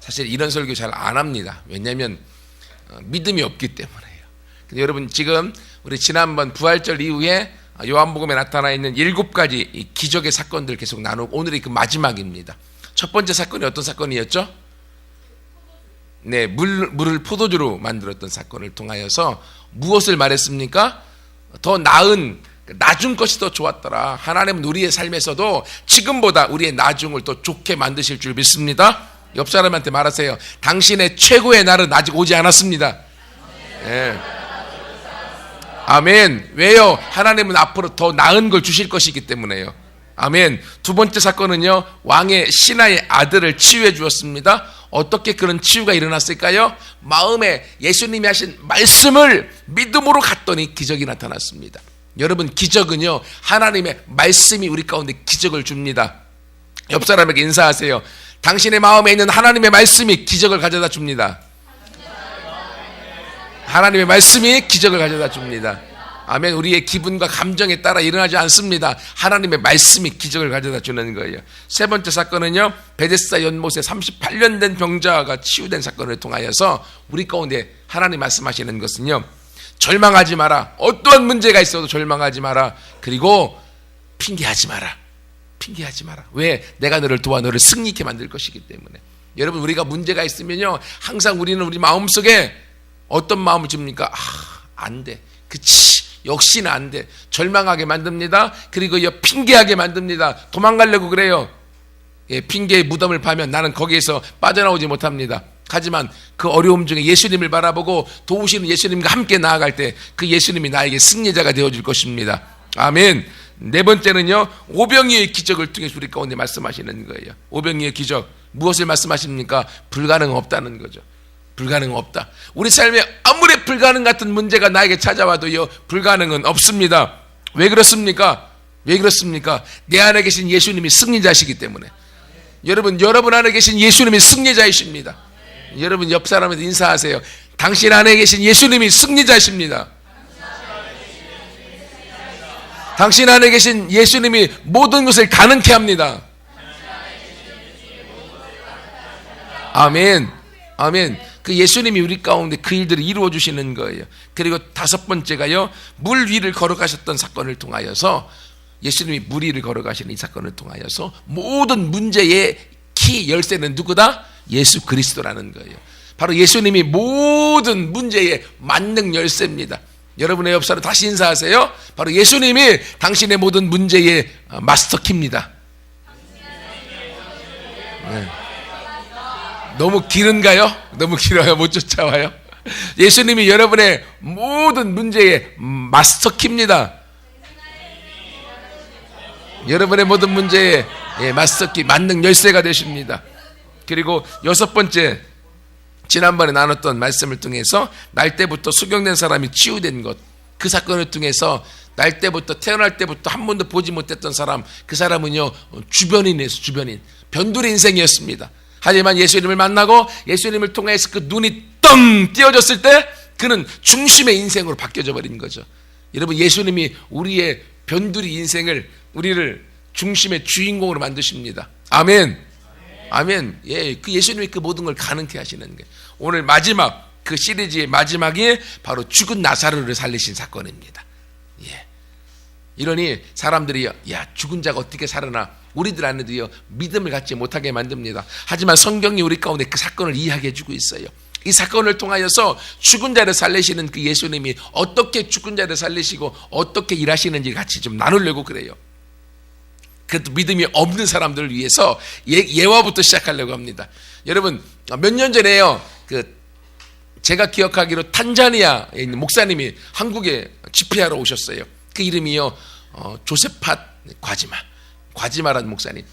사실 이런 설교 잘 안 합니다. 왜냐하면 믿음이 없기 때문에요. 근데 여러분, 지금 우리 지난번 부활절 이후에 요한복음에 나타나 있는 7가지 기적의 사건들 계속 나누고, 오늘이 그 마지막입니다. 첫 번째 사건이 어떤 사건이었죠? 네, 물을 포도주로 만들었던 사건을 통하여서 무엇을 말했습니까? 더 나은, 나중 것이 더 좋았더라. 하나님은 우리의 삶에서도 지금보다 우리의 나중을 더 좋게 만드실 줄 믿습니다. 옆 사람한테 말하세요. 당신의 최고의 날은 아직 오지 않았습니다. 네. 아멘. 왜요? 하나님은 앞으로 더 나은 걸 주실 것이기 때문에요. 아멘. 두 번째 사건은요, 왕의 신하의 아들을 치유해 주었습니다. 어떻게 그런 치유가 일어났을까요? 마음에 예수님이 하신 말씀을 믿음으로 갔더니 기적이 나타났습니다. 여러분, 기적은요, 하나님의 말씀이 우리 가운데 기적을 줍니다. 옆 사람에게 인사하세요. 당신의 마음에 있는 하나님의 말씀이 기적을 가져다 줍니다. 하나님의 말씀이 기적을 가져다 줍니다. 아멘. 우리의 기분과 감정에 따라 일어나지 않습니다. 하나님의 말씀이 기적을 가져다 주는 거예요. 세 번째 사건은요, 베데스다 연못에 38년 된 병자가 치유된 사건을 통하여서 우리 가운데 하나님 말씀하시는 것은요, 절망하지 마라. 어떠한 문제가 있어도 절망하지 마라. 그리고 핑계하지 마라. 핑계하지 마라. 왜? 내가 너를 도와 너를 승리케 만들 것이기 때문에. 여러분, 우리가 문제가 있으면요, 항상 우리는 우리 마음속에 어떤 마음을 줍니까? 안 돼. 그치. 역시나 안 돼. 절망하게 만듭니다. 그리고 핑계하게 만듭니다. 도망가려고 그래요. 예, 핑계의 무덤을 파면 나는 거기에서 빠져나오지 못합니다. 하지만 그 어려움 중에 예수님을 바라보고 도우시는 예수님과 함께 나아갈 때 그 예수님이 나에게 승리자가 되어줄 것입니다. 아멘. 네 번째는요, 오병이의 기적을 통해서 우리 가운데 말씀하시는 거예요. 오병이의 기적, 무엇을 말씀하십니까? 불가능 없다는 거죠. 불가능 없다. 우리 삶에 아무리 불가능 같은 문제가 나에게 찾아와도요, 불가능은 없습니다. 왜 그렇습니까? 왜 그렇습니까? 내 안에 계신 예수님이 승리자시기 때문에. 여러분 안에 계신 예수님이 승리자이십니다. 여러분, 옆 사람한테 인사하세요. 당신 안에 계신 예수님이 승리자십니다. 당신 안에 계신 예수님이 모든 것을 가능케 합니다. 아멘. 아멘. 그 예수님이 우리 가운데 그 일들을 이루어 주시는 거예요. 그리고 다섯 번째가요, 물 위를 걸어가셨던 사건을 통하여서, 예수님이 물 위를 걸어가시는 이 사건을 통하여서 모든 문제의 키 열쇠는 누구다? 예수 그리스도라는 거예요. 바로 예수님이 모든 문제의 만능 열쇠입니다. 여러분의 옆 사람 다시 인사하세요. 바로 예수님이 당신의 모든 문제의 마스터키입니다. 네. 너무 길은가요? 너무 길어요? 못 쫓아와요? 예수님이 여러분의 모든 문제의 마스터키입니다. 여러분의 모든 문제의 마스터키, 만능 열쇠가 되십니다. 그리고 여섯 번째, 지난번에 나눴던 말씀을 통해서 날 때부터 수경된 사람이 치유된 것, 그 사건을 통해서 날 때부터, 태어날 때부터 한 번도 보지 못했던 사람, 그 사람은요, 주변인이었어요. 주변인, 변두리 인생이었습니다. 하지만 예수님을 만나고 예수님을 통해서 그 눈이 뻥 띄어졌을 때 그는 중심의 인생으로 바뀌어져 버린 거죠. 여러분, 예수님이 우리의 변두리 인생을, 우리를 중심의 주인공으로 만드십니다. 아멘. 아멘. 예, 그 예수님이 그 모든 걸 가능케 하시는 거예요. 오늘 마지막, 그 시리즈의 마지막이 바로 죽은 나사로를 살리신 사건입니다. 예. 이러니 사람들이, 야, 죽은 자가 어떻게 살아나? 우리들 안에도요, 믿음을 갖지 못하게 만듭니다. 하지만 성경이 우리 가운데 그 사건을 이해하게 해주고 있어요. 이 사건을 통하여서 죽은 자를 살리시는 그 예수님이 어떻게 죽은 자를 살리시고 어떻게 일하시는지 같이 좀 나누려고 그래요. 그래도 믿음이 없는 사람들을 위해서 예화부터 시작하려고 합니다. 여러분, 몇 년 전에요, 제가 기억하기로 탄자니아에 있는 목사님이 한국에 집회하러 오셨어요. 그 이름이요, 조세팟 과지마라는 목사님.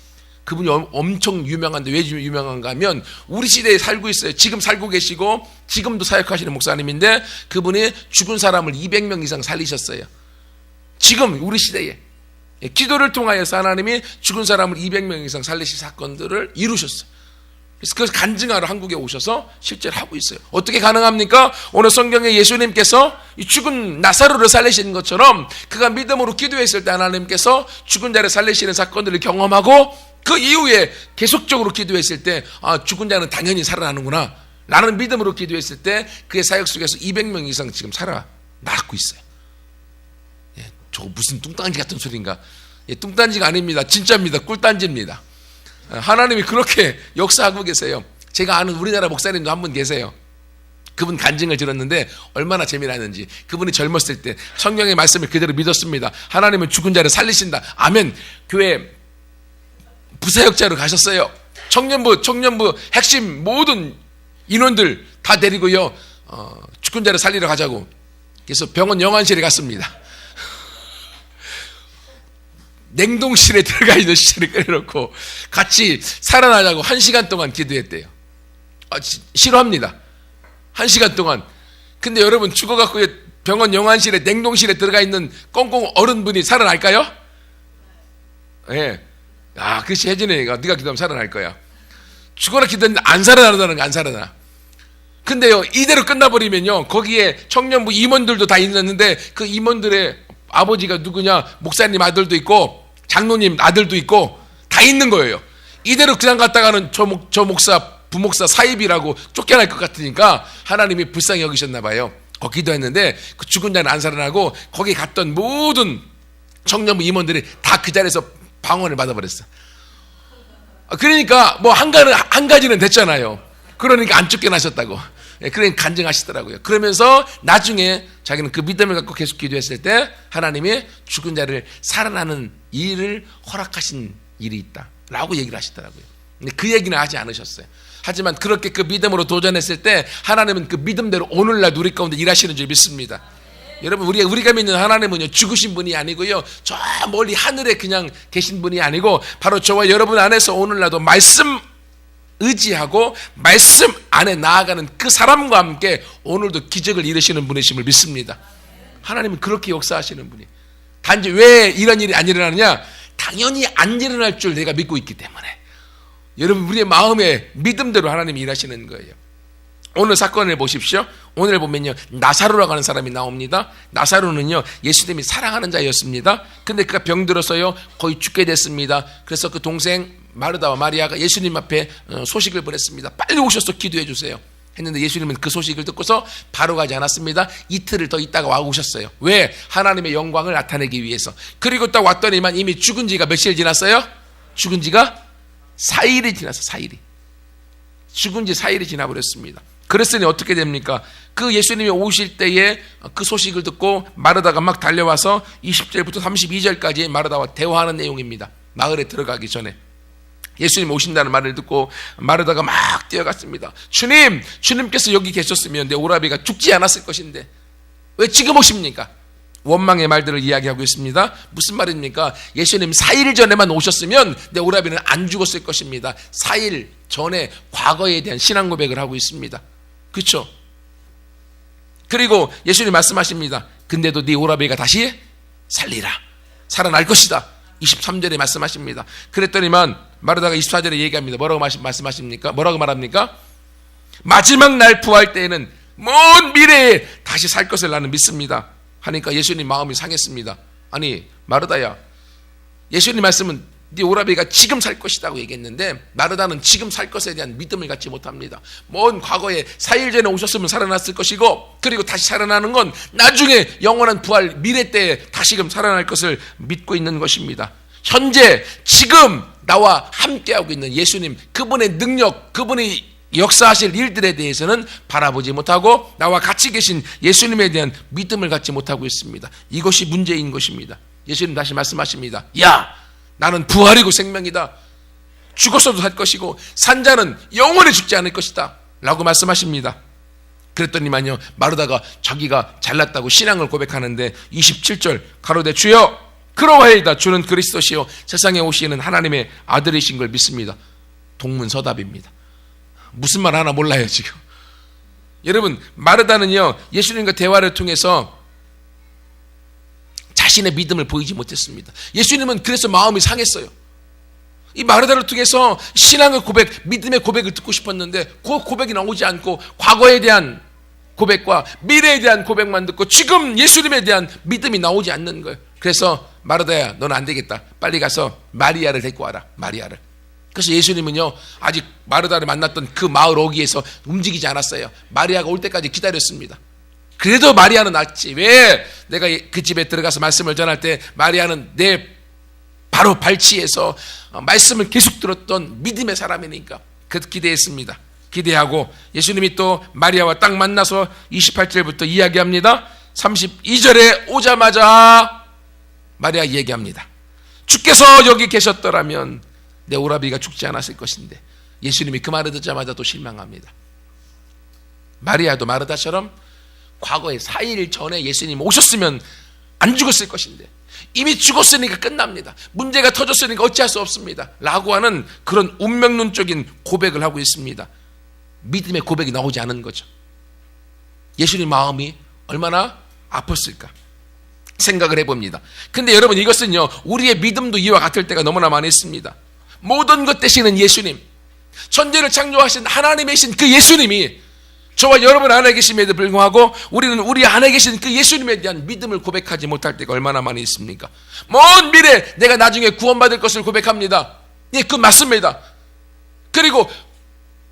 그분이 엄청 유명한데 왜 유명한가 하면 우리 시대에 살고 있어요. 지금 살고 계시고 지금도 사역하시는 목사님인데, 그분이 죽은 사람을 200명 이상 살리셨어요. 지금 우리 시대에 기도를 통하여서 하나님이 죽은 사람을 200명 이상 살리신 사건들을 이루셨어요. 그래서 그것을 간증하러 한국에 오셔서 실제로 하고 있어요. 어떻게 가능합니까? 오늘 성경에 예수님께서 이 죽은 나사로를 살리시는 것처럼 그가 믿음으로 기도했을 때 하나님께서 죽은 자를 살리시는 사건들을 경험하고 그 이후에 계속적으로 기도했을 때 죽은 자는 당연히 살아나는구나 라는 믿음으로 기도했을 때 그의 사역 속에서 200명 이상 지금 살아나고 있어요. 저 무슨 뚱딴지 같은 소리인가? 뚱딴지가 아닙니다. 진짜입니다. 꿀딴지입니다. 하나님이 그렇게 역사하고 계세요. 제가 아는 우리나라 목사님도 한 분 계세요. 그분 간증을 들었는데 얼마나 재미나는지. 그분이 젊었을 때 성경의 말씀을 그대로 믿었습니다. 하나님은 죽은 자를 살리신다. 아멘. 교회 부사역자로 가셨어요. 청년부 핵심 모든 인원들 다 데리고요, 죽은 자를 살리러 가자고. 그래서 병원 영안실에 갔습니다. 냉동실에 들어가 있는 시체를 끓여놓고 같이 살아나자고 1시간 동안 기도했대요. 싫어합니다. 1시간 동안. 근데 여러분, 죽어갖고 병원 영안실에 냉동실에 들어가 있는 꽁꽁 어른분이 살아날까요? 예. 그렇지, 혜진이가 네가 기도하면 살아날 거야. 죽어라 기도했는데 안 살아나는 거 안 살아나. 근데요, 이대로 끝나버리면요, 거기에 청년부 임원들도 다 있었는데 그 임원들의 아버지가 누구냐, 목사님 아들도 있고 장로님 아들도 있고 다 있는 거예요. 이대로 그냥 갔다가는 저 목사 부목사 사입이라고 쫓겨날 것 같으니까 하나님이 불쌍히 여기셨나 봐요. 기도했는데 그 죽은 자는 안 살아나고 거기 갔던 모든 청년부 임원들이 다 그 자리에서 방언을 받아버렸어. 그러니까 뭐 한 가지는 됐잖아요. 그러니까 안 쫓겨나셨다고. 그러니까 간증하시더라고요. 그러면서 나중에 자기는 그 믿음을 갖고 계속 기도했을 때 하나님이 죽은 자를 살아나는 일을 허락하신 일이 있다라고 얘기를 하시더라고요. 근데 그 얘기는 하지 않으셨어요. 하지만 그렇게 그 믿음으로 도전했을 때 하나님은 그 믿음대로 오늘날 우리 가운데 일하시는 줄 믿습니다. 여러분, 우리가 믿는 하나님은요, 죽으신 분이 아니고요, 저 멀리 하늘에 그냥 계신 분이 아니고 바로 저와 여러분 안에서 오늘날도 말씀 의지하고 말씀 안에 나아가는 그 사람과 함께 오늘도 기적을 이루시는 분이심을 믿습니다. 하나님은 그렇게 역사하시는 분이에요. 단지 왜 이런 일이 안 일어나느냐? 당연히 안 일어날 줄 내가 믿고 있기 때문에. 여러분, 우리의 마음의 믿음대로 하나님이 일하시는 거예요. 오늘 사건을 보십시오. 오늘 보면요, 나사로라고 하는 사람이 나옵니다. 나사로는요, 예수님이 사랑하는 자였습니다. 근데 그가 병들어서요, 거의 죽게 됐습니다. 그래서 그 동생 마르다와 마리아가 예수님 앞에 소식을 보냈습니다. 빨리 오셔서 기도해 주세요 했는데 예수님은 그 소식을 듣고서 바로 가지 않았습니다. 이틀을 더 있다가 와 오셨어요. 왜? 하나님의 영광을 나타내기 위해서. 그리고 딱 왔더니만 이미 죽은 지가 며칠 지났어요? 죽은 지가 4일이 지났어. 4일이. 죽은 지 4일이 지나버렸습니다. 그랬으니 어떻게 됩니까? 그 예수님이 오실 때에 그 소식을 듣고 마르다가 막 달려와서 20절부터 32절까지 마르다와 대화하는 내용입니다. 마을에 들어가기 전에 예수님 오신다는 말을 듣고 마르다가 막 뛰어갔습니다. 주님께서 여기 계셨으면 내 오라비가 죽지 않았을 것인데 왜 지금 오십니까? 원망의 말들을 이야기하고 있습니다. 무슨 말입니까? 예수님 4일 전에만 오셨으면 내 오라비는 안 죽었을 것입니다. 4일 전에 과거에 대한 신앙 고백을 하고 있습니다. 그렇죠? 그리고 예수님 말씀하십니다. 근데도 네 오라비가 다시 살리라. 살아날 것이다. 23절에 말씀하십니다. 그랬더니만 마르다가 24절에 얘기합니다. 뭐라고 말씀하십니까? 뭐라고 말합니까? 마지막 날 부활 때에는 먼 미래에 다시 살 것을 나는 믿습니다. 하니까 예수님 마음이 상했습니다. 아니 마르다야, 예수님 말씀은 네 오라비가 지금 살 것이라고 얘기했는데 마르다는 지금 살 것에 대한 믿음을 갖지 못합니다. 먼 과거에 4일 전에 오셨으면 살아났을 것이고 그리고 다시 살아나는 건 나중에 영원한 부활 미래 때에 다시금 살아날 것을 믿고 있는 것입니다. 현재 지금 나와 함께하고 있는 예수님, 그분의 능력, 그분이 역사하실 일들에 대해서는 바라보지 못하고 나와 같이 계신 예수님에 대한 믿음을 갖지 못하고 있습니다. 이것이 문제인 것입니다. 예수님 다시 말씀하십니다. 야, 나는 부활이고 생명이다. 죽었어도 살 것이고 산 자는 영원히 죽지 않을 것이다 라고 말씀하십니다. 그랬더니만요, 마르다가 자기가 잘났다고 신앙을 고백하는데 27절 가로되 주여 그러하이다. 주는 그리스도시요 세상에 오시는 하나님의 아들이신 걸 믿습니다. 동문서답입니다. 무슨 말 하나 몰라요 지금. 여러분, 마르다는요 예수님과 대화를 통해서 자신의 믿음을 보이지 못했습니다. 예수님은 그래서 마음이 상했어요. 이 마르다를 통해서 신앙의 고백, 믿음의 고백을 듣고 싶었는데 그 고백이 나오지 않고 과거에 대한 고백과 미래에 대한 고백만 듣고 지금 예수님에 대한 믿음이 나오지 않는 거예요. 그래서 마르다야, 너는 안 되겠다. 빨리 가서 마리아를 데리고 와라. 마리아를. 그래서 예수님은요, 아직 마르다를 만났던 그 마을 오기에서 움직이지 않았어요. 마리아가 올 때까지 기다렸습니다. 그래도 마리아는 낫지. 왜? 내가 그 집에 들어가서 말씀을 전할 때 마리아는 내 바로 발치에서 말씀을 계속 들었던 믿음의 사람이니까 그 기대했습니다. 기대하고 예수님이 또 마리아와 딱 만나서 28절부터 이야기합니다. 32절에 오자마자 마리아 얘기합니다. 주께서 여기 계셨더라면 내 오라비가 죽지 않았을 것인데, 예수님이 그 말을 듣자마자 또 실망합니다. 마리아도 마르다처럼 과거에 4일 전에 예수님 오셨으면 안 죽었을 것인데 이미 죽었으니까 끝납니다. 문제가 터졌으니까 어찌할 수 없습니다. 라고 하는 그런 운명론적인 고백을 하고 있습니다. 믿음의 고백이 나오지 않은 거죠. 예수님 마음이 얼마나 아팠을까 생각을 해봅니다. 근데 여러분, 이것은요, 우리의 믿음도 이와 같을 때가 너무나 많이 있습니다. 모든 것 되시는 예수님, 천지를 창조하신 하나님이신 그 예수님이 저와 여러분 안에 계심에도 불구하고 우리는 우리 안에 계신 그 예수님에 대한 믿음을 고백하지 못할 때가 얼마나 많이 있습니까? 먼 미래 내가 나중에 구원받을 것을 고백합니다. 예, 그 맞습니다. 그리고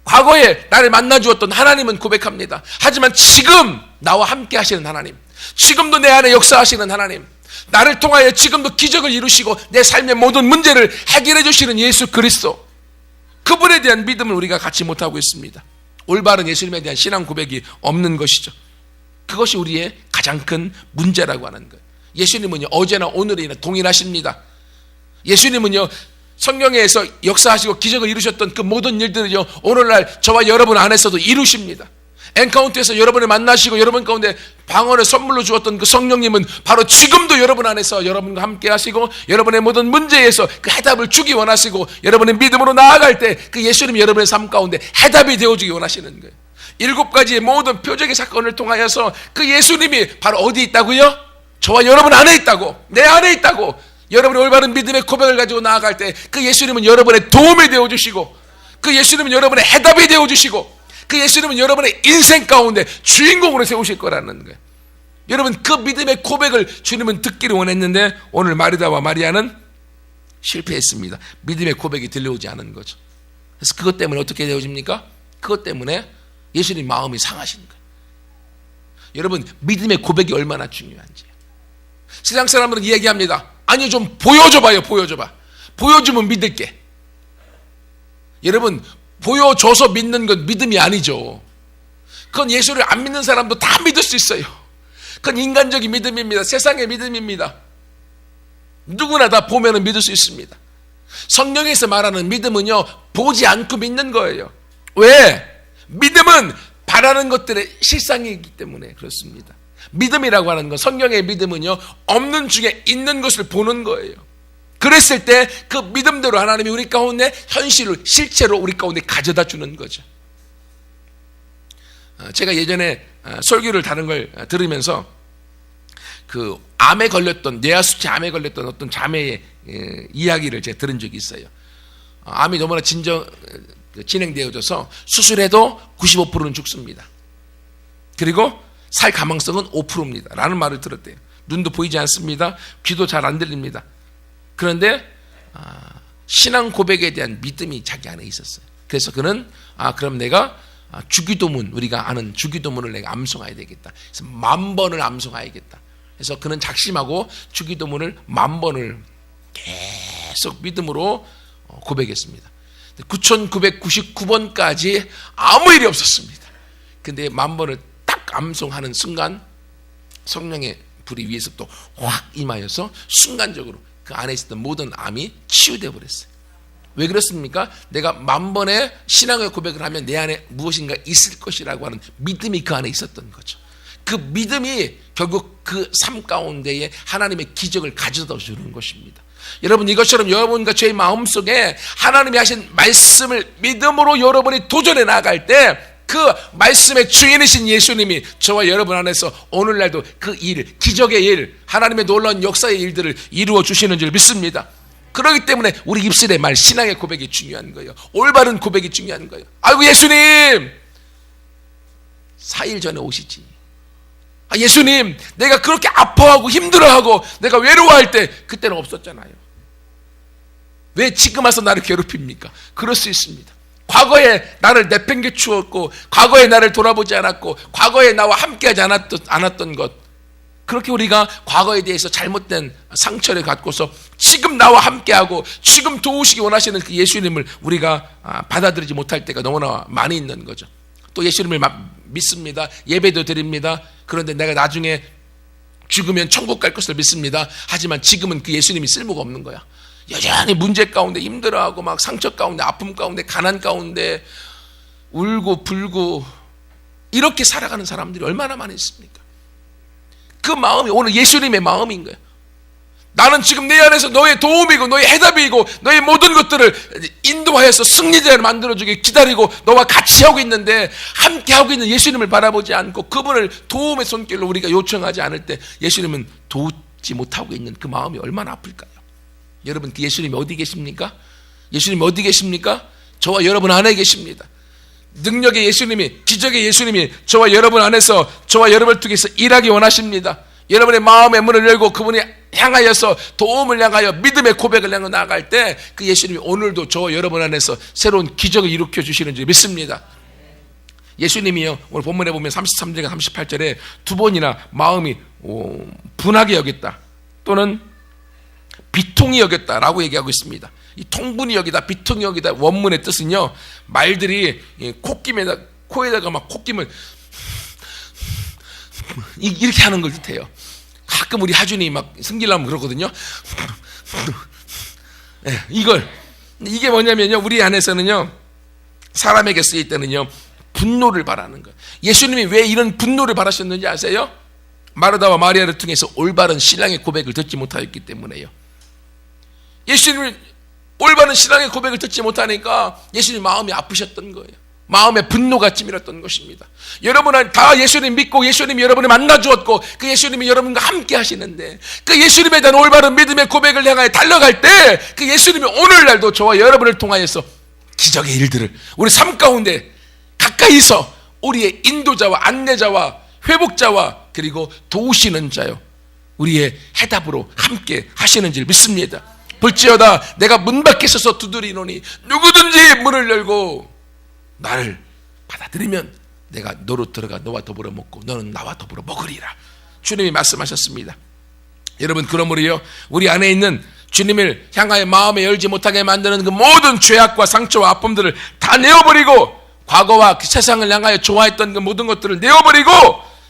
과거에 나를 만나주었던 하나님은 고백합니다. 하지만 지금 나와 함께 하시는 하나님, 지금도 내 안에 역사하시는 하나님, 나를 통하여 지금도 기적을 이루시고 내 삶의 모든 문제를 해결해 주시는 예수 그리스도, 그분에 대한 믿음을 우리가 갖지 못하고 있습니다. 올바른 예수님에 대한 신앙 고백이 없는 것이죠. 그것이 우리의 가장 큰 문제라고 하는 거예요. 예수님은요, 어제나 오늘이나 동일하십니다. 예수님은요, 성경에서 역사하시고 기적을 이루셨던 그 모든 일들을요, 오늘날 저와 여러분 안에서도 이루십니다. 엔카운트에서 여러분을 만나시고 여러분 가운데 방언을 선물로 주었던 그 성령님은 바로 지금도 여러분 안에서 여러분과 함께 하시고 여러분의 모든 문제에서 그 해답을 주기 원하시고 여러분의 믿음으로 나아갈 때 그 예수님이 여러분의 삶 가운데 해답이 되어주기 원하시는 거예요. 7가지의 모든 표적의 사건을 통하여서 그 예수님이 바로 어디 있다고요? 저와 여러분 안에 있다고, 내 안에 있다고. 여러분의 올바른 믿음의 고백을 가지고 나아갈 때 그 예수님은 여러분의 도움이 되어주시고, 그 예수님은 여러분의 해답이 되어주시고, 그 예수님은 여러분의 인생 가운데 주인공으로 세우실 거라는 거예요. 여러분, 그 믿음의 고백을 주님은 듣기를 원했는데 오늘 마르다와 마리아는 실패했습니다. 믿음의 고백이 들려오지 않은 거죠. 그래서 그것 때문에 어떻게 되어집니까? 그것 때문에 예수님 마음이 상하신 거예요. 여러분, 믿음의 고백이 얼마나 중요한지. 세상 사람들은 얘기합니다. 아니, 좀 보여줘봐요. 보여주면 믿을게. 여러분, 보여줘서 믿는 건 믿음이 아니죠. 그건 예수를 안 믿는 사람도 다 믿을 수 있어요. 그건 인간적인 믿음입니다. 세상의 믿음입니다. 누구나 다 보면 믿을 수 있습니다. 성경에서 말하는 믿음은요, 보지 않고 믿는 거예요. 왜? 믿음은 바라는 것들의 실상이기 때문에 그렇습니다. 믿음이라고 하는 건, 성경의 믿음은요, 없는 중에 있는 것을 보는 거예요. 그랬을 때 그 믿음대로 하나님이 우리 가운데 현실을, 실제로 우리 가운데 가져다 주는 거죠. 제가 예전에 설교를 다른 걸 들으면서 그 암에 걸렸던, 뇌하수체 암에 걸렸던 어떤 자매의 이야기를 제가 들은 적이 있어요. 암이 너무나 진행되어져서 수술해도 95%는 죽습니다. 그리고 살 가망성은 5%입니다. 라는 말을 들었대요. 눈도 보이지 않습니다. 귀도 잘 안 들립니다. 그런데 신앙 고백에 대한 믿음이 자기 안에 있었어요. 그래서 그는 그럼 내가 주기도문, 우리가 아는 주기도문을 내가 암송해야 되겠다. 그래서 10,000번을 암송해야겠다. 그래서 그는 작심하고 주기도문을 10,000번을 계속 믿음으로 고백했습니다. 9,999번까지 아무 일이 없었습니다. 근데 10,000번을 딱 암송하는 순간 성령의 불이 위에서부터 확 임하여서 순간적으로 그 안에 있었던 모든 암이 치유되어 버렸어요. 왜 그렇습니까? 내가 10,000번의 신앙의 고백을 하면 내 안에 무엇인가 있을 것이라고 하는 믿음이 그 안에 있었던 거죠. 그 믿음이 결국 그 삶 가운데에 하나님의 기적을 가져다 주는 것입니다. 여러분, 이것처럼 여러분과 저의 마음속에 하나님이 하신 말씀을 믿음으로 여러분이 도전해 나갈 때 그 말씀의 주인이신 예수님이 저와 여러분 안에서 오늘날도 그 일, 기적의 일, 하나님의 놀라운 역사의 일들을 이루어 주시는 줄 믿습니다. 그렇기 때문에 우리 입술의 말, 신앙의 고백이 중요한 거예요. 올바른 고백이 중요한 거예요. 아이고, 예수님 4일 전에 오시지. 예수님, 내가 그렇게 아파하고 힘들어하고 내가 외로워할 때 그때는 없었잖아요. 왜 지금 와서 나를 괴롭힙니까? 그럴 수 있습니다. 과거에 나를 내팽개 추었고, 과거에 나를 돌아보지 않았고, 과거에 나와 함께하지 않았던 것, 그렇게 우리가 과거에 대해서 잘못된 상처를 갖고서 지금 나와 함께하고 지금 도우시기 원하시는 그 예수님을 우리가 받아들이지 못할 때가 너무나 많이 있는 거죠. 또 예수님을 믿습니다. 예배도 드립니다. 그런데 내가 나중에 죽으면 천국 갈 것을 믿습니다. 하지만 지금은 그 예수님이 쓸모가 없는 거야. 여전히 문제 가운데 힘들어하고 막 상처 가운데 아픔 가운데 가난 가운데 울고 불고 이렇게 살아가는 사람들이 얼마나 많이 있습니까? 그 마음이 오늘 예수님의 마음인 거예요. 나는 지금 내 안에서 너의 도움이고 너의 해답이고 너의 모든 것들을 인도하여서 승리자를 만들어주기 기다리고 너와 같이 하고 있는데 함께 하고 있는 예수님을 바라보지 않고 그분을 도움의 손길로 우리가 요청하지 않을 때 예수님은 도우지 못하고 있는 그 마음이 얼마나 아플까요? 여러분, 그 예수님이 어디 계십니까? 예수님이 어디 계십니까? 저와 여러분 안에 계십니다. 능력의 예수님이, 기적의 예수님이 저와 여러분 안에서 저와 여러분을 통해서 일하기 원하십니다. 여러분의 마음의 문을 열고 그분이 향하여서 도움을 향하여 믿음의 고백을 향해 나아갈 때 그 예수님이 오늘도 저와 여러분 안에서 새로운 기적을 일으켜 주시는 줄 믿습니다. 예수님이요, 오늘 본문에 보면 33절과 38절에 두 번이나 마음이 분하게 여겼다 또는 비통히 여겼다라고 얘기하고 있습니다. 이 통분이 여기다 비통이 여기다 원문의 뜻은요, 말들이 코에다가 막 콧김을 이렇게 하는 걸 뜻해요. 가끔 우리 하준이 막 승질나면 그러거든요. 네, 이게 뭐냐면요, 우리 안에서는요, 사람에게 쓰일 때는요, 분노를 바라는 거예요. 예수님이 왜 이런 분노를 바라셨는지 아세요? 마르다와 마리아를 통해서 올바른 신랑의 고백을 듣지 못하였기 때문에요. 예수님이 올바른 신앙의 고백을 듣지 못하니까 예수님 마음이 아프셨던 거예요. 마음에 분노가 찌밀었던 것입니다. 여러분은 다 예수님 믿고 예수님이 여러분을 만나주었고 그 예수님이 여러분과 함께 하시는데 그 예수님에 대한 올바른 믿음의 고백을 향하여 달려갈 때 그 예수님이 오늘날도 저와 여러분을 통하여서 기적의 일들을 우리 삶 가운데 가까이서 우리의 인도자와 안내자와 회복자와 그리고 도우시는 자요, 우리의 해답으로 함께 하시는 줄 믿습니다. 볼지어다 내가 문 밖에 서서 두드리노니 누구든지 문을 열고 나를 받아들이면 내가 너로 들어가 너와 더불어 먹고 너는 나와 더불어 먹으리라. 주님이 말씀하셨습니다. 여러분, 그러므로요, 우리 안에 있는 주님을 향하여 마음에 열지 못하게 만드는 그 모든 죄악과 상처와 아픔들을 다 내어버리고 과거와 그 세상을 향하여 좋아했던 그 모든 것들을 내어버리고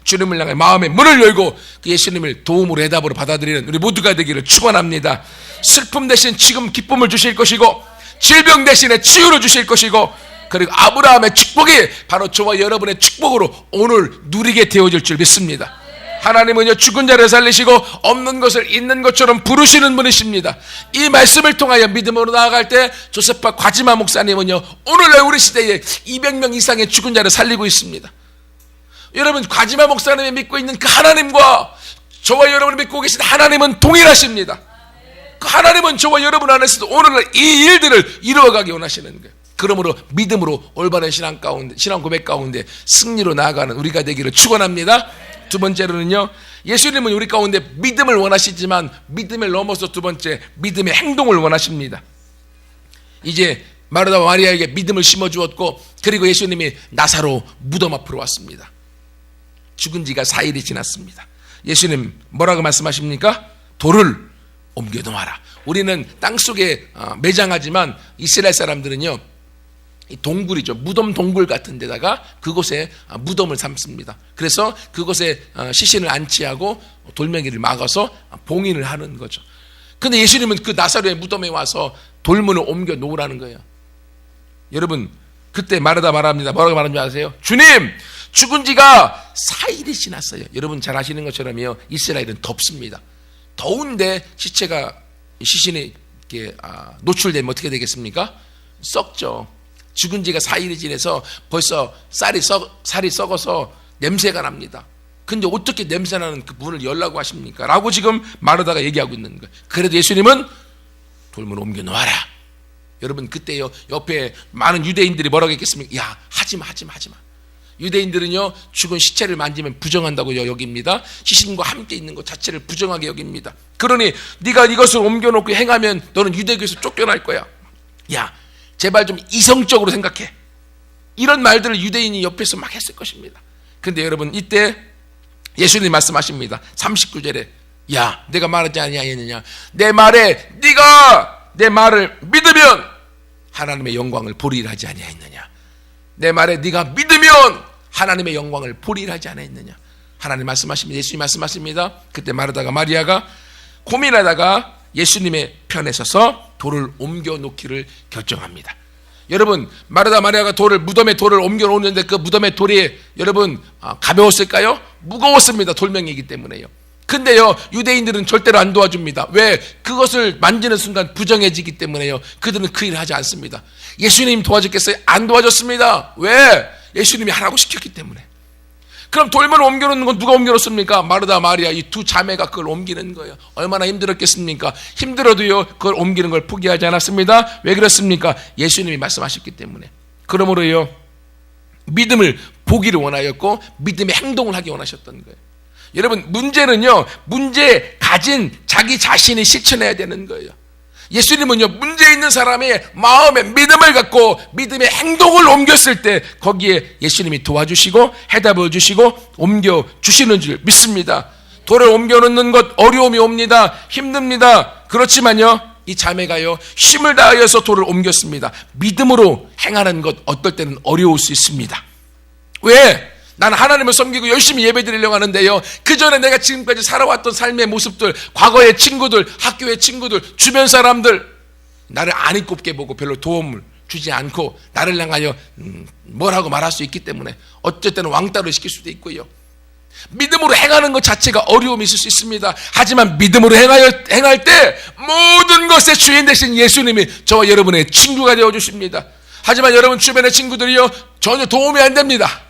주님을 향해 마음의 문을 열고 그 예수님을 도움으로 해답으로 받아들이는 우리 모두가 되기를 축원합니다. 슬픔 대신 지금 기쁨을 주실 것이고 질병 대신에 치유를 주실 것이고 그리고 아브라함의 축복이 바로 저와 여러분의 축복으로 오늘 누리게 되어질 줄 믿습니다. 하나님은요, 죽은 자를 살리시고 없는 것을 있는 것처럼 부르시는 분이십니다. 이 말씀을 통하여 믿음으로 나아갈 때 조세파 과지마 목사님은요, 오늘날 우리 시대에 200명 이상의 죽은 자를 살리고 있습니다. 여러분, 과지마 목사님이 믿고 있는 그 하나님과 저와 여러분이 믿고 계신 하나님은 동일하십니다. 그 하나님은 저와 여러분 안에서도 오늘날 이 일들을 이루어가기 원하시는 거예요. 그러므로 믿음으로 올바른 신앙 고백 가운데 승리로 나아가는 우리가 되기를 축원합니다. 두 번째로는요, 예수님은 우리 가운데 믿음을 원하시지만 믿음을 넘어서 두 번째 믿음의 행동을 원하십니다. 이제 마르다와 마리아에게 믿음을 심어주었고 그리고 예수님이 나사로 무덤 앞으로 왔습니다. 죽은 지가 4일이 지났습니다. 예수님 뭐라고 말씀하십니까? 돌을 옮겨 놓아라. 우리는 땅속에 매장하지만 이스라엘 사람들은요, 이 동굴이죠. 무덤 동굴 같은 데다가 그곳에 무덤을 삼습니다. 그래서 그곳에 시신을 안치하고 돌멩이를 막아서 봉인을 하는 거죠. 근데 예수님은 그 나사로의 무덤에 와서 돌문을 옮겨 놓으라는 거예요. 여러분, 그때 말합니다. 뭐라고 말하는지 아세요? 주님, 죽은 지가 4일이 지났어요. 여러분 잘 아시는 것처럼요, 이스라엘은 덥습니다. 더운데 시신이 이렇게 노출되면 어떻게 되겠습니까? 썩죠. 죽은 지가 4일이 지나서 벌써 살이 썩어서 냄새가 납니다. 근데 어떻게 냄새나는 그 문을 열라고 하십니까? 라고 지금 마르다가 얘기하고 있는 거예요. 그래도 예수님은 돌문을 옮겨 놓아라. 여러분, 그때요, 옆에 많은 유대인들이 뭐라고 했겠습니까? 야, 하지마. 유대인들은요 죽은 시체를 만지면 부정한다고 여깁니다. 시신과 함께 있는 것 자체를 부정하게 여깁니다. 그러니 네가 이것을 옮겨놓고 행하면 너는 유대교에서 쫓겨날 거야. 야, 제발 좀 이성적으로 생각해. 이런 말들을 유대인이 옆에서 막 했을 것입니다. 근데 여러분, 이때 예수님이 말씀하십니다. 39절에 야, 내가 말하지 아니하였느냐? 내 말에 네가 내 말을 믿으면 하나님의 영광을 보리라 하지 아니하였느냐? 내 말에 네가 믿으면 하나님의 영광을 보리라 하지 아니하였느냐? 하나님 말씀하십니다. 예수님 말씀하십니다. 그때 마르다가 마리아가 고민하다가 예수님의 편에 서서 돌을 옮겨 놓기를 결정합니다. 여러분, 마르다 마리아가 무덤에 돌을 옮겨 놓는데 그 무덤의 돌이 여러분 가벼웠을까요? 무거웠습니다. 돌멩이이기 때문에요. 근데요, 유대인들은 절대로 안 도와줍니다. 왜? 그것을 만지는 순간 부정해지기 때문에요. 그들은 그 일을 하지 않습니다. 예수님 도와줬겠어요? 안 도와줬습니다. 왜? 예수님이 하라고 시켰기 때문에. 그럼 돌문을 옮겨놓는 건 누가 옮겨놓습니까? 마르다 마리아 이 두 자매가 그걸 옮기는 거예요. 얼마나 힘들었겠습니까? 힘들어도요 그걸 옮기는 걸 포기하지 않았습니다. 왜 그렇습니까? 예수님이 말씀하셨기 때문에. 그러므로요 믿음을 보기를 원하였고 믿음의 행동을 하기 원하셨던 거예요. 여러분, 문제는요 문제 가진 자기 자신이 실천해야 되는 거예요. 예수님은요 문제 있는 사람의 마음에 믿음을 갖고 믿음의 행동을 옮겼을 때 거기에 예수님이 도와주시고 해답을 주시고 옮겨주시는 줄 믿습니다. 돌을 옮겨놓는 것 어려움이 옵니다. 힘듭니다. 그렇지만요 이 자매가요 힘을 다하여서 돌을 옮겼습니다. 믿음으로 행하는 것 어떨 때는 어려울 수 있습니다. 왜? 나는 하나님을 섬기고 열심히 예배드리려고 하는데요 그 전에 내가 지금까지 살아왔던 삶의 모습들, 과거의 친구들, 학교의 친구들, 주변 사람들 나를 안 입곱게 보고 별로 도움을 주지 않고 나를 향하여 뭐라고 말할 수 있기 때문에 어쨌든 왕따를 시킬 수도 있고요. 믿음으로 행하는 것 자체가 어려움이 있을 수 있습니다. 하지만 믿음으로 행할 때 모든 것의 주인 되신 예수님이 저와 여러분의 친구가 되어주십니다. 하지만 여러분 주변의 친구들이요 전혀 도움이 안 됩니다.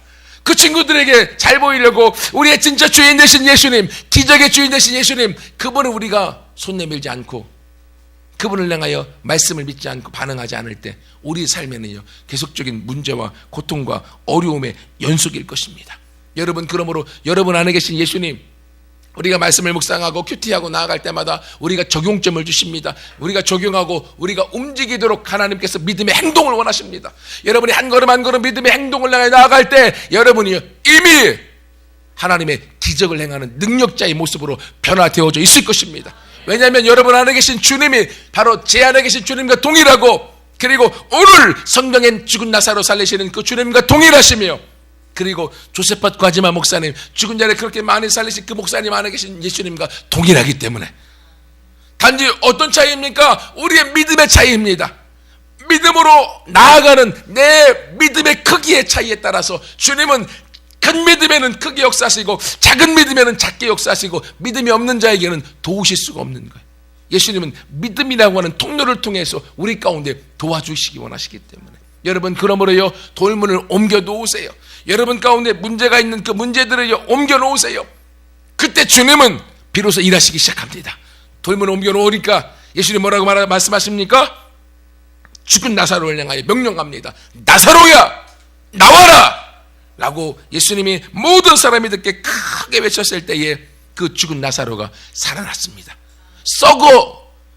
그 친구들에게 잘 보이려고 우리의 진짜 주인 되신 예수님, 기적의 주인 되신 예수님, 그분을 우리가 손 내밀지 않고 그분을 향하여 말씀을 믿지 않고 반응하지 않을 때 우리 삶에는요 계속적인 문제와 고통과 어려움의 연속일 것입니다. 여러분, 그러므로 여러분 안에 계신 예수님, 우리가 말씀을 묵상하고 큐티하고 나아갈 때마다 우리가 적용점을 주십니다. 우리가 적용하고 우리가 움직이도록 하나님께서 믿음의 행동을 원하십니다. 여러분이 한 걸음 한 걸음 믿음의 행동을 향해 나아갈 때 여러분이 이미 하나님의 기적을 행하는 능력자의 모습으로 변화되어져 있을 것입니다. 왜냐하면 여러분 안에 계신 주님이 바로 제 안에 계신 주님과 동일하고, 그리고 오늘 성경엔 죽은 나사로 살리시는 그 주님과 동일하시며, 그리고 조세팟 과지마 목사님, 죽은 자를 그렇게 많이 살리신 그 목사님 안에 계신 예수님과 동일하기 때문에 단지 어떤 차이입니까? 우리의 믿음의 차이입니다. 믿음으로 나아가는 내 믿음의 크기의 차이에 따라서 주님은 큰 믿음에는 크게 역사하시고 작은 믿음에는 작게 역사하시고 믿음이 없는 자에게는 도우실 수가 없는 거예요. 예수님은 믿음이라고 하는 통로를 통해서 우리 가운데 도와주시기 원하시기 때문에 여러분, 그러므로요 돌문을 옮겨 놓으세요. 여러분 가운데 문제가 있는 그 문제들을 옮겨 놓으세요. 그때 주님은 비로소 일하시기 시작합니다. 돌문을 옮겨 놓으니까 예수님 뭐라고 말씀하십니까? 죽은 나사로를 향하여 명령합니다. 나사로야 나와라! 라고 예수님이 모든 사람이 듣게 크게 외쳤을 때에 그 죽은 나사로가 살아났습니다.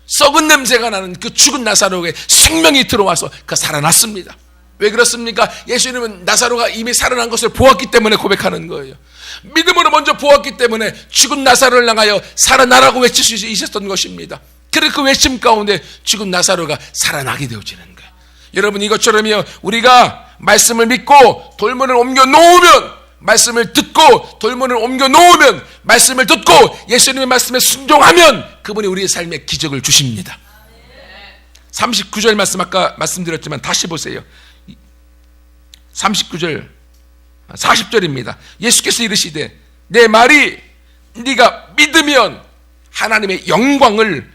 썩은 냄새가 나는 그 죽은 나사로에게 생명이 들어와서 그 살아났습니다. 왜 그렇습니까? 예수님은 나사로가 이미 살아난 것을 보았기 때문에 고백하는 거예요. 믿음으로 먼저 보았기 때문에 죽은 나사로를 향하여 살아나라고 외칠 수 있었던 것입니다. 그래서 그 외침 가운데 죽은 나사로가 살아나게 되어지는 거예요. 여러분, 이것처럼요 우리가 말씀을 믿고 돌문을 옮겨 놓으면, 말씀을 듣고 돌문을 옮겨 놓으면, 말씀을 듣고 예수님의 말씀에 순종하면 그분이 우리의 삶에 기적을 주십니다. 39절 말씀 아까 말씀드렸지만 다시 보세요. 39절 40절입니다. 예수께서 이르시되 내 말이 네가 믿으면 하나님의 영광을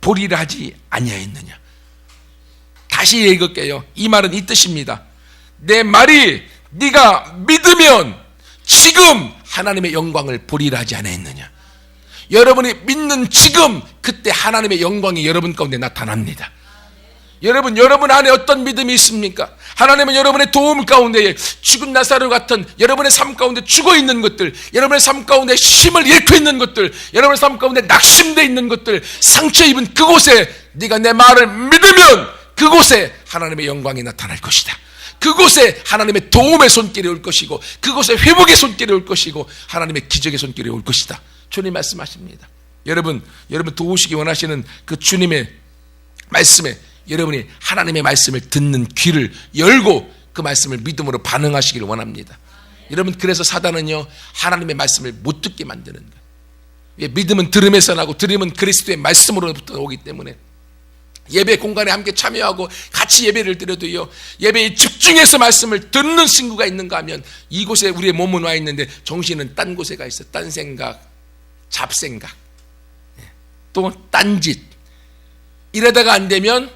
보리라 하지 아니하였느냐. 다시 읽을게요. 이 말은 이 뜻입니다. 내 말이 네가 믿으면 지금 하나님의 영광을 보리라 하지 않았느냐. 여러분이 믿는 지금, 그때 하나님의 영광이 여러분 가운데 나타납니다. 여러분 안에 어떤 믿음이 있습니까? 하나님은 여러분의 도움 가운데에 죽은 나사로 같은 여러분의 삶 가운데 죽어있는 것들, 여러분의 삶 가운데 힘을 잃고 있는 것들, 여러분의 삶 가운데 낙심되어 있는 것들, 상처 입은 그곳에 네가 내 말을 믿으면 그곳에 하나님의 영광이 나타날 것이다. 그곳에 하나님의 도움의 손길이 올 것이고, 그곳에 회복의 손길이 올 것이고, 하나님의 기적의 손길이 올 것이다. 주님 말씀하십니다. 여러분 도우시기 원하시는 그 주님의 말씀에 여러분이 하나님의 말씀을 듣는 귀를 열고 그 말씀을 믿음으로 반응하시기를 원합니다. 여러분, 그래서 사단은요, 하나님의 말씀을 못 듣게 만드는 거예요. 믿음은 들음에서 나고 들음은 그리스도의 말씀으로부터 오기 때문에 예배 공간에 함께 참여하고 같이 예배를 드려도요, 예배에 집중해서 말씀을 듣는 친구가 있는가 하면 이곳에 우리의 몸은 와 있는데 정신은 딴 곳에 가 있어. 딴 생각, 잡생각, 또 딴짓. 이러다가 안 되면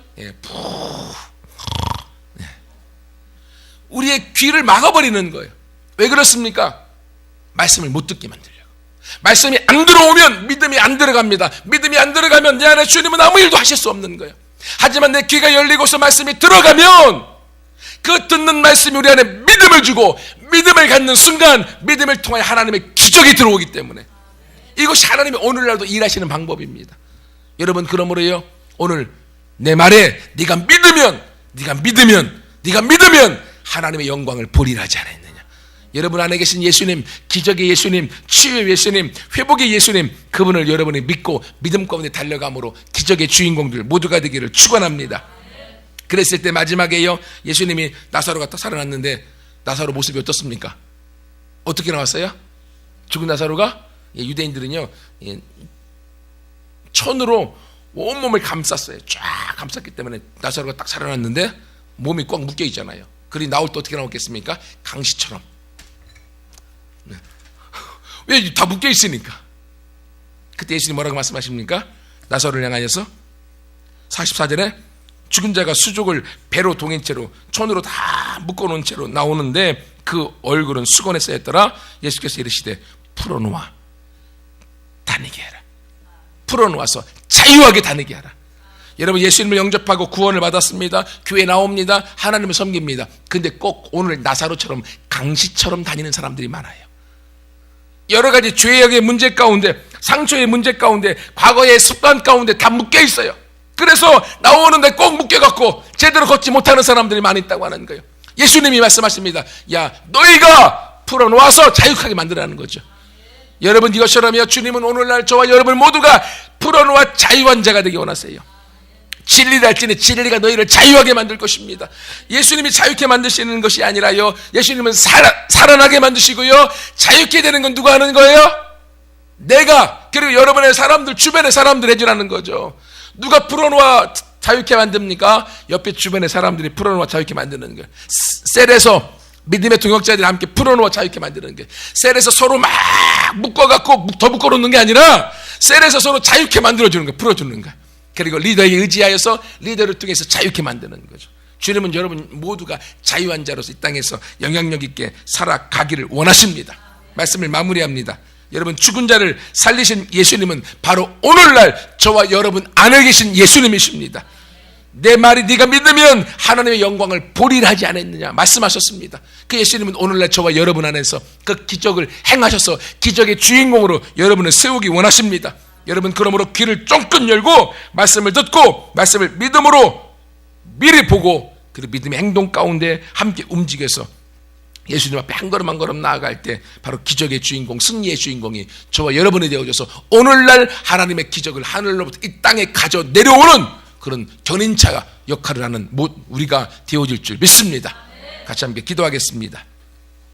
우리의 귀를 막아버리는 거예요. 왜 그렇습니까? 말씀을 못 듣게 만들려고. 말씀이 안 들어오면 믿음이 안 들어갑니다. 믿음이 안 들어가면 내 안에 주님은 아무 일도 하실 수 없는 거예요. 하지만 내 귀가 열리고서 말씀이 들어가면 그 듣는 말씀이 우리 안에 믿음을 주고, 믿음을 갖는 순간 믿음을 통하여 하나님의 기적이 들어오기 때문에 이것이 하나님이 오늘날도 일하시는 방법입니다. 여러분, 그러므로요, 오늘 내 말에 네가 믿으면 하나님의 영광을 보리라 하지 않았느냐. 여러분 안에 계신 예수님, 기적의 예수님, 치유의 예수님, 회복의 예수님, 그분을 여러분이 믿고 믿음 가운데 달려감으로 기적의 주인공들 모두가 되기를 축원합니다. 그랬을 때 마지막에요, 예수님이 나사로가 딱 살아났는데 나사로 모습이 어떻습니까? 어떻게 나왔어요? 죽은 나사로가, 유대인들은요 천으로 온몸을 감쌌어요. 쫙 감쌌기 때문에 나사로가 딱 살아났는데 몸이 꽉 묶여 있잖아요. 그리 나올 때 어떻게 나오겠습니까? 강시처럼. 왜? 다 묶여 있으니까. 그때 예수님 뭐라고 말씀하십니까? 나사로를 향하여서 44절에 죽은 자가 수족을 배로 동인 채로 천으로 다 묶어놓은 채로 나오는데 그 얼굴은 수건에 쌓였더라. 예수께서 이르시되 풀어놓아 다니게 하라. 풀어놓아서 자유하게 다니게 하라. 여러분, 예수님을 영접하고 구원을 받았습니다. 교회 나옵니다. 하나님을 섬깁니다. 근데 꼭 오늘 나사로처럼 강시처럼 다니는 사람들이 많아요. 여러 가지 죄악의 문제 가운데, 상처의 문제 가운데, 과거의 습관 가운데 다 묶여 있어요. 그래서 나오는데 꼭 묶여갖고 제대로 걷지 못하는 사람들이 많이 있다고 하는 거예요. 예수님이 말씀하십니다. 야, 너희가 풀어놓아서 자유하게 만들라는 거죠. 여러분, 이것처럼요, 주님은 오늘날 저와 여러분 모두가 풀어놓아 자유한 자가 되기 원하세요. 진리를 알지니 진리가 너희를 자유하게 만들 것입니다. 예수님이 자유케 만드시는 것이 아니라요, 예수님은 살아나게 만드시고요, 자유케 되는 건 누가 하는 거예요? 내가, 그리고 여러분의 사람들, 주변의 사람들 해주라는 거죠. 누가 풀어놓아 자유케 만듭니까? 옆에 주변의 사람들이 풀어놓아 자유케 만드는 거예요. 셀에서 믿음의 동역자들이 함께 풀어놓아 자유케 만드는 거예요. 셀에서 서로 막 묶어갖고 더 묶어놓는 게 아니라 셀에서 서로 자유케 만들어주는 거예요. 풀어주는 거예요. 그리고 리더에 의지하여서 리더를 통해서 자유케 만드는 거죠. 주님은 여러분 모두가 자유한 자로서 이 땅에서 영향력 있게 살아가기를 원하십니다. 말씀을 마무리합니다. 여러분, 죽은 자를 살리신 예수님은 바로 오늘날 저와 여러분 안에 계신 예수님이십니다. 내 말이 네가 믿으면 하나님의 영광을 보리라 하지 않았느냐 말씀하셨습니다. 그 예수님은 오늘날 저와 여러분 안에서 그 기적을 행하셔서 기적의 주인공으로 여러분을 세우기 원하십니다. 여러분, 그러므로 귀를 쫑긋 열고 말씀을 듣고 말씀을 믿음으로 미리 보고 그리고 믿음의 행동 가운데 함께 움직여서 예수님 앞에 한 걸음 한 걸음 나아갈 때 바로 기적의 주인공, 승리의 주인공이 저와 여러분이 되어져서 오늘날 하나님의 기적을 하늘로부터 이 땅에 가져 내려오는 그런 견인차 역할을 하는 우리가 되어질 줄 믿습니다. 같이 함께 기도하겠습니다.